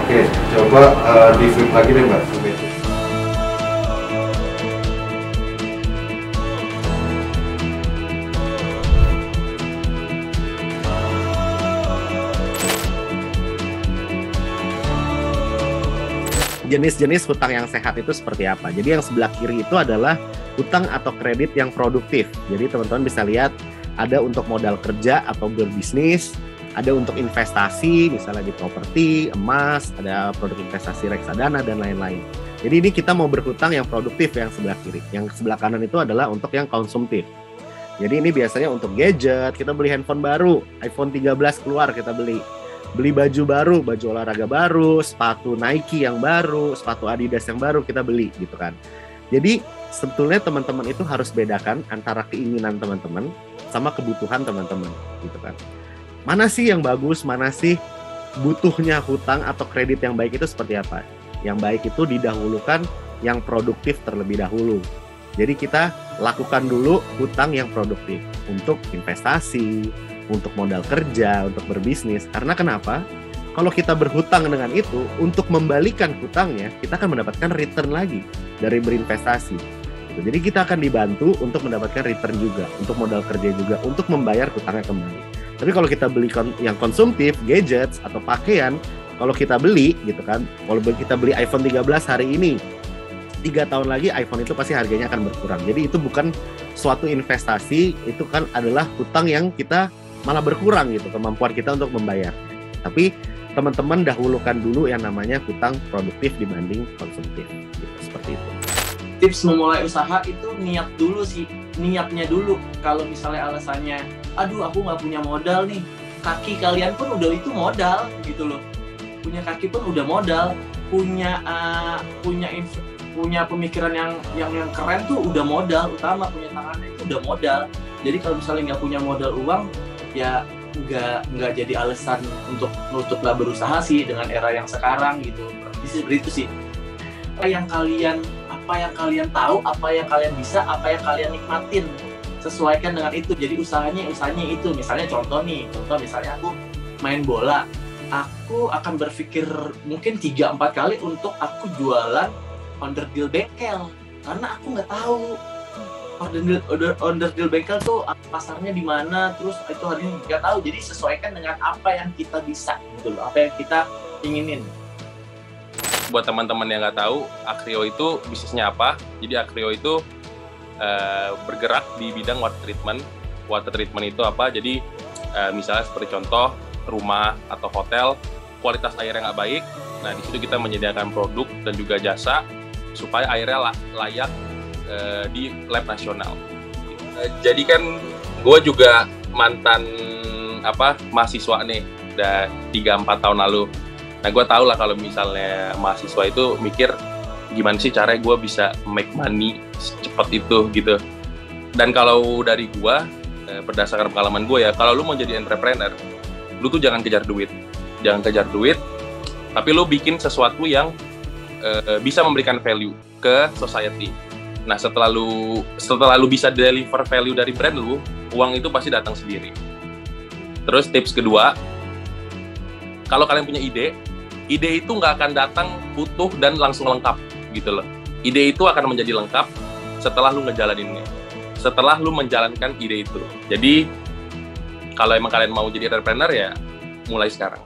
Oke, coba di flip lagi deh Mbak. Jenis-jenis hutang yang sehat itu seperti apa? Jadi yang sebelah kiri itu adalah hutang atau kredit yang produktif. Jadi teman-teman bisa lihat ada untuk modal kerja atau berbisnis, ada untuk investasi, misalnya di properti, emas, ada produk investasi reksadana, dan lain-lain. Jadi ini kita mau berhutang yang produktif yang sebelah kiri. Yang sebelah kanan itu adalah untuk yang konsumtif. Jadi ini biasanya untuk gadget, kita beli handphone baru, iPhone 13 keluar kita beli baju baru, baju olahraga baru, sepatu Nike yang baru, sepatu Adidas yang baru kita beli gitu kan. Jadi sebetulnya teman-teman itu harus bedakan antara keinginan teman-teman sama kebutuhan teman-teman gitu kan. Mana sih yang bagus, mana sih butuhnya hutang atau kredit yang baik itu seperti apa? Yang baik itu didahulukan yang produktif terlebih dahulu. Jadi kita lakukan dulu hutang yang produktif untuk investasi, untuk modal kerja, untuk berbisnis. Karena kenapa? Kalau kita berhutang dengan itu, untuk membalikan hutangnya, kita akan mendapatkan return lagi dari berinvestasi. Jadi kita akan dibantu untuk mendapatkan return juga, untuk modal kerja juga, untuk membayar hutangnya kembali. Tapi kalau kita beli yang konsumtif, gadgets atau pakaian, kalau kita beli gitu kan, kalau kita beli iPhone 13 hari ini, 3 tahun lagi iPhone itu pasti harganya akan berkurang. Jadi itu bukan suatu investasi, itu kan adalah hutang yang kita malah berkurang gitu kemampuan kita untuk membayar. Tapi teman-teman dahulukan dulu yang namanya hutang produktif dibanding konsumtif gitu, seperti itu. Tips memulai usaha itu niat dulu sih, niatnya dulu. Kalau misalnya alasannya, aduh aku nggak punya modal nih, kaki kalian pun udah itu modal gitu loh. Punya kaki pun udah modal, punya pemikiran yang keren tuh udah modal utama, punya tangannya itu udah modal. Jadi kalau misalnya nggak punya modal uang, ya nggak jadi alasan untuk nutup nggak berusaha sih dengan era yang sekarang gitu. Seperti itu sih. Apa yang kalian tahu, apa yang kalian bisa, apa yang kalian nikmatin, sesuaikan dengan itu. Jadi usahanya itu. Misalnya contoh misalnya aku main bola, aku akan berpikir mungkin 3-4 kali untuk aku jualan onderdil bengkel, karena aku nggak tahu onderdil bengkel tuh pasarnya di mana, terus itu harganya nggak tahu. Jadi sesuaikan dengan apa yang kita bisa gitu loh, apa yang kita inginin. Buat teman-teman yang nggak tahu, Akrio itu bisnisnya apa? Jadi Akrio itu bergerak di bidang water treatment. Water treatment itu apa? Jadi misalnya seperti contoh rumah atau hotel, kualitas airnya nggak baik. Nah di situ kita menyediakan produk dan juga jasa supaya airnya layak di lab nasional. Jadi kan gue juga mantan mahasiswa nih, udah 3-4 tahun lalu. Nah gue tau lah kalau misalnya mahasiswa itu mikir gimana sih caranya gue bisa make money secepat itu gitu. Dan kalau dari gue, berdasarkan pengalaman gue ya, kalau lu mau jadi entrepreneur, lu tuh jangan kejar duit, tapi lu bikin sesuatu yang bisa memberikan value ke society. Nah setelah lu bisa deliver value dari brand lu, uang itu pasti datang sendiri. Terus tips kedua, kalau kalian punya ide itu nggak akan datang utuh dan langsung lengkap gitu loh. Ide itu akan menjadi lengkap setelah lu ngejalaninnya, setelah lu menjalankan ide itu. Jadi kalau emang kalian mau jadi entrepreneur ya mulai sekarang.